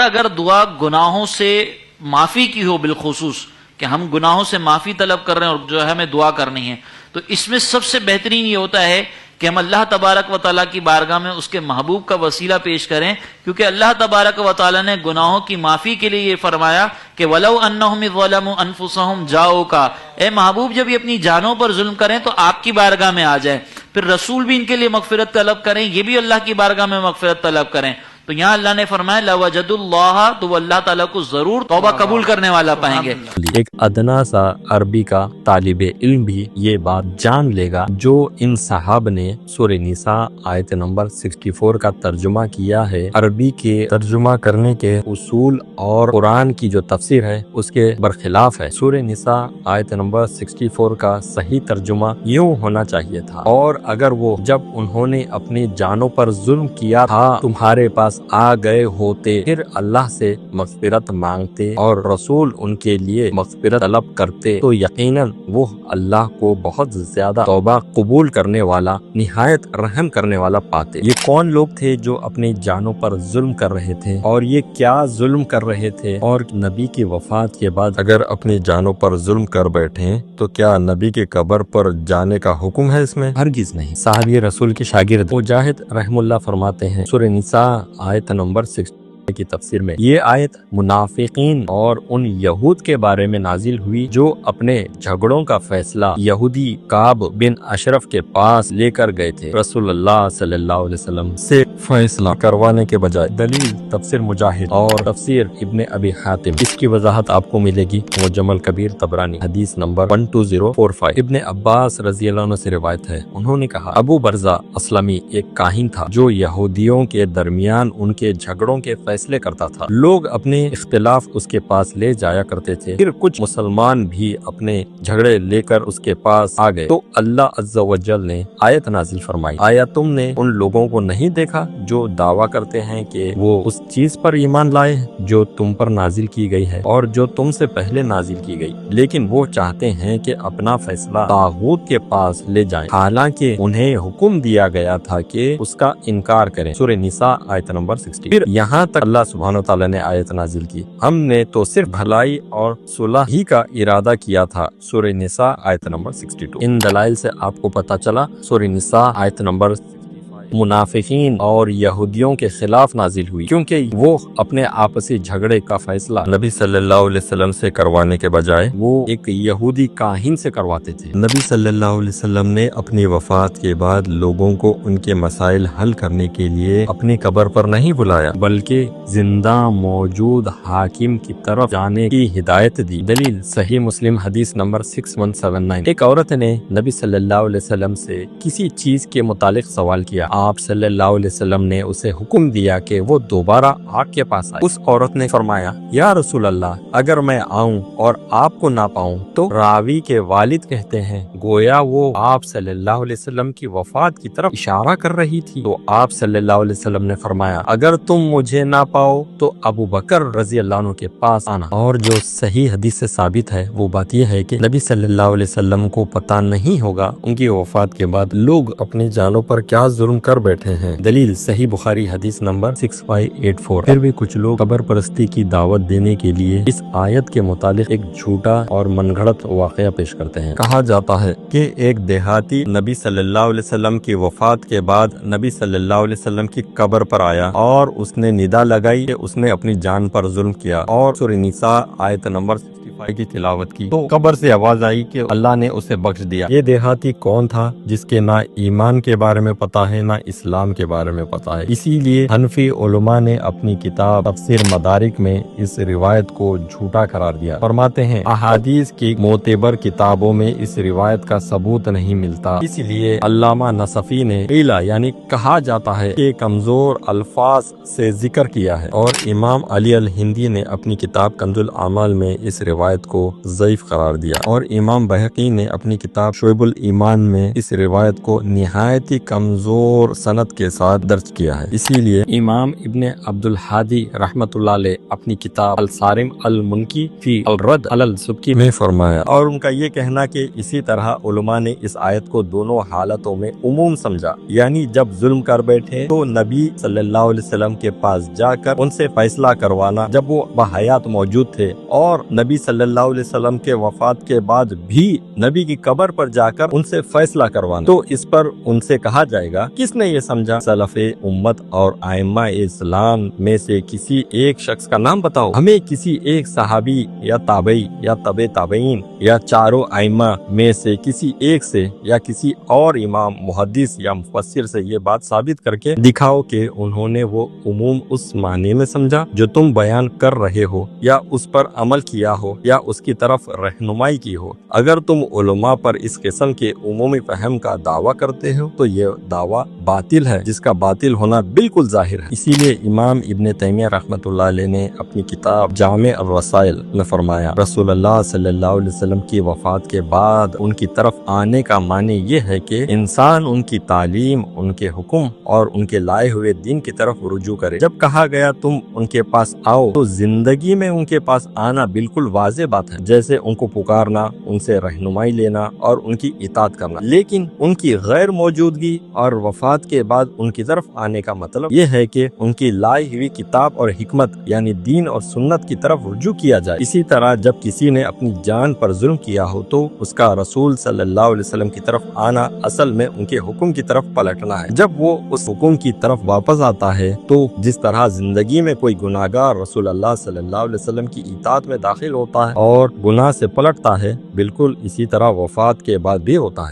اگر دعا گناہوں سے معافی کی ہو بالخصوص کہ ہم گناہوں سے معافی طلب کر رہے ہیں اور جو ہے ہمیں دعا کرنی ہے، تو اس میں سب سے بہترین یہ ہوتا ہے کہ ہم اللہ تبارک و تعالیٰ کی بارگاہ میں اس کے محبوب کا وسیلہ پیش کریں، کیونکہ اللہ تبارک و تعالیٰ نے گناہوں کی معافی کے لیے یہ فرمایا کہ وَلَوْ أَنَّهُمْ إِذْ ظَلَمُوا أَنفُسَهُمْ جَاءُوكَ، اے محبوب جب یہ اپنی جانوں پر ظلم کریں تو آپ کی بارگاہ میں آ جائیں، پھر رسول بھی ان کے لیے مغفرت طلب کریں، یہ بھی اللہ کی بارگاہ میں مغفرت طلب کریں، تو یہاں اللہ نے فرمایا لَوَجَدُوا اللَّهَ، تو وہ اللہ تعالیٰ کو ضرور توبہ قبول کرنے والا پائیں گے۔ ایک ادنا سا عربی کا طالب علم بھی یہ بات جان لے گا جو ان صحاب نے سورہ نساء آیت نمبر 64 کا ترجمہ کیا ہے، عربی کے ترجمہ کرنے کے اصول اور قرآن کی جو تفسیر ہے اس کے برخلاف ہے۔ سورہ نساء آیت نمبر 64 کا صحیح ترجمہ یوں ہونا چاہیے تھا، اور اگر وہ جب انہوں نے اپنی جانوں پر ظلم کیا تھا تمہارے پاس آ گئے ہوتے، پھر اللہ سے مغفرت مانگتے اور رسول ان کے لیے مغفرت طلب کرتے، تو یقیناً وہ اللہ کو بہت زیادہ توبہ قبول کرنے والا، نہایت رحم کرنے والا پاتے۔ یہ کون لوگ تھے جو اپنی جانوں پر ظلم کر رہے تھے، اور یہ کیا ظلم کر رہے تھے؟ اور نبی کی وفات کے بعد اگر اپنی جانوں پر ظلم کر بیٹھیں تو کیا نبی کے قبر پر جانے کا حکم ہے اس میں؟ ہرگز نہیں۔ صحابی رسول کے شاگرد مجاہد رحم اللہ فرماتے ہیں سورہ نساء آیت نمبر 60 کی تفسیر میں، یہ آیت منافقین اور ان یہود کے بارے میں نازل ہوئی جو اپنے جھگڑوں کا فیصلہ یہودی کعب بن اشرف کے پاس لے کر گئے تھے، رسول اللہ صلی اللہ علیہ وسلم سے فیصلہ کروانے کے بجائے۔ دلیل تفسیر مجاہد اور تفسیر ابن ابی حاتم، اس کی وضاحت آپ کو ملے گی معجم الکبیر طبرانی حدیث نمبر 12045۔ ابن عباس رضی اللہ عنہ سے روایت ہے، انہوں نے کہا ابو برزہ اسلمی ایک کاہن تھا جو یہودیوں کے درمیان ان کے جھگڑوں کے فیصلے کرتا تھا، لوگ اپنے اختلاف اس کے پاس لے جایا کرتے تھے، پھر کچھ مسلمان بھی اپنے جھگڑے لے کر اس کے پاس آ گئے تو اللہ عز و جل نے آیت نازل فرمائی، آیا تم نے ان لوگوں کو نہیں دیکھا جو دعویٰ کرتے ہیں کہ وہ اس چیز پر ایمان لائے جو تم پر نازل کی گئی ہے اور جو تم سے پہلے نازل کی گئی، لیکن وہ چاہتے ہیں کہ اپنا فیصلہ طاغوت کے پاس لے جائیں، حالانکہ انہیں حکم دیا گیا تھا کہ اس کا انکار کریں۔ سورہ نساء آیت نمبر 60۔ پھر یہاں تک اللہ سبحانہ و تعالیٰ نے آیت نازل کی، ہم نے تو صرف بھلائی اور صلح ہی کا ارادہ کیا تھا، سورہ نساء آیت نمبر 62۔ ان دلائل سے آپ کو پتہ چلا سورہ نساء آیت نمبر منافقین اور یہودیوں کے خلاف نازل ہوئی، کیونکہ وہ اپنے آپسی جھگڑے کا فیصلہ نبی صلی اللہ علیہ وسلم سے کروانے کے بجائے وہ ایک یہودی کاہن سے کرواتے تھے۔ نبی صلی اللہ علیہ وسلم نے اپنی وفات کے بعد لوگوں کو ان کے مسائل حل کرنے کے لیے اپنی قبر پر نہیں بلایا، بلکہ زندہ موجود حاکم کی طرف جانے کی ہدایت دی۔ دلیل صحیح مسلم حدیث نمبر 6179۔ ایک عورت نے نبی صلی اللہ علیہ وسلم سے کسی چیز کے متعلق سوال کیا، آپ صلی اللہ علیہ وسلم نے اسے حکم دیا کہ وہ دوبارہ آگ کے پاس آئے۔ اس عورت نے فرمایا، یا رسول اللہ، اگر میں آؤں اور آپ کو نہ پاؤں تو راوی کے والد کہتے ہیں گویا وہ آپ صلی اللہ علیہ وسلم کی وفات کی طرف اشارہ کر رہی تھی، تو آپ صلی اللہ علیہ وسلم نے فرمایا، اگر تم مجھے نہ پاؤ تو ابو بکر رضی اللہ عنہ کے پاس آنا۔ اور جو صحیح حدیث سے ثابت ہے وہ بات یہ ہے کہ نبی صلی اللہ علیہ وسلم کو پتہ نہیں ہوگا ان کی وفات کے بعد لوگ اپنی جانوں پر کیا ظلم کر بیٹھے ہیں۔ دلیل صحیح بخاری حدیث نمبر 6584۔ پھر بھی کچھ لوگ قبر پرستی کی دعوت دینے کے لیے اس آیت کے متعلق ایک جھوٹا اور من گھڑت واقعہ پیش کرتے ہیں۔ کہا جاتا ہے کہ ایک دیہاتی نبی صلی اللہ علیہ وسلم کی وفات کے بعد نبی صلی اللہ علیہ وسلم کی قبر پر آیا اور اس نے ندا لگائی کہ اس نے اپنی جان پر ظلم کیا، اور سورہ نساء آیت نمبر 65 کی تلاوت کی تو قبر سے آواز آئی کہ اللہ نے اسے بخش دیا۔ یہ دیہاتی کون تھا جس کے نہ ایمان کے بارے میں پتا ہے نہ اسلام کے بارے میں پتا ہے؟ اسی لیے حنفی علماء نے اپنی کتاب تفسیر مدارک میں اس روایت کو جھوٹا قرار دیا، فرماتے ہیں احادیث کی معتبر کتابوں میں اس روایت کا ثبوت نہیں ملتا، اس لیے علامہ نصفی نے قیلا یعنی کہا جاتا ہے کہ کمزور الفاظ سے ذکر کیا ہے، اور امام علی الہندی نے اپنی کتاب کنز الاعمال میں اس روایت کو ضعیف قرار دیا، اور امام بہقی نے اپنی کتاب شعب الایمان میں اس روایت کو نہایت ہی کمزور اور سند کے ساتھ درج کیا ہے۔ اسی لیے امام ابن عبد الحادی رحمت اللہ علیہ اپنی کتاب الصارم المنکی فی الرد علی السبکی میں فرمایا، اور ان کا یہ کہنا کہ اسی طرح علماء نے اس آیت کو دونوں حالتوں میں عموم سمجھا، یعنی جب ظلم کر بیٹھے تو نبی صلی اللہ علیہ وسلم کے پاس جا کر ان سے فیصلہ کروانا جب وہ بحیات موجود تھے، اور نبی صلی اللہ علیہ وسلم کے وفات کے بعد بھی نبی کی قبر پر جا کر ان سے فیصلہ کروانا۔ تو اس پر ان سے کہا جائے گا کس نے یہ سمجھا؟ سلف امت اور ائمہ اسلام میں سے کسی ایک شخص کا نام بتاؤ، ہمیں کسی ایک صحابی یا تابعی یا تبع تابعین یا چاروں ائمہ میں سے کسی ایک سے یا کسی اور امام محدث یا مفسر سے یہ بات ثابت کر کے دکھاؤ کہ انہوں نے وہ عموم اس معنی میں سمجھا جو تم بیان کر رہے ہو، یا اس پر عمل کیا ہو، یا اس کی طرف رہنمائی کی ہو۔ اگر تم علماء پر اس قسم کے عمومی فہم کا دعویٰ کرتے ہو تو یہ دعویٰ باطل ہے، جس کا باطل ہونا بالکل ظاہر ہے۔ اسی لیے امام ابن تیمیہ رحمۃ اللہ علیہ نے اپنی کتاب جامع الرسائل میں فرمایا، رسول اللہ صلی اللہ علیہ وسلم کی وفات کے بعد ان کی طرف آنے کا معنی یہ ہے کہ انسان ان کی تعلیم، ان کے حکم اور ان کے لائے ہوئے دین کی طرف رجوع کرے۔ جب کہا گیا تم ان کے پاس آؤ تو زندگی میں ان کے پاس آنا بالکل واضح بات ہے، جیسے ان کو پکارنا، ان سے رہنمائی لینا اور ان کی اطاعت کرنا۔ لیکن ان کی غیر موجودگی اور وفات کے بعد ان کی طرف آنے کا مطلب یہ ہے کہ ان کی لائی ہوئی کتاب اور حکمت یعنی دین اور سنت کی طرف رجوع کیا جائے۔ اسی طرح جب کسی نے اپنی جان پر ظلم کیا ہو تو اس کا رسول صلی اللہ علیہ وسلم کی طرف آنا اصل میں ان کے حکم کی طرف پلٹنا ہے۔ جب وہ اس حکم کی طرف واپس آتا ہے تو جس طرح زندگی میں کوئی گناہگار رسول اللہ صلی اللہ علیہ وسلم کی اطاعت میں داخل ہوتا ہے اور گناہ سے پلٹتا ہے، بالکل اسی طرح وفات کے بعد بھی ہوتا ہے۔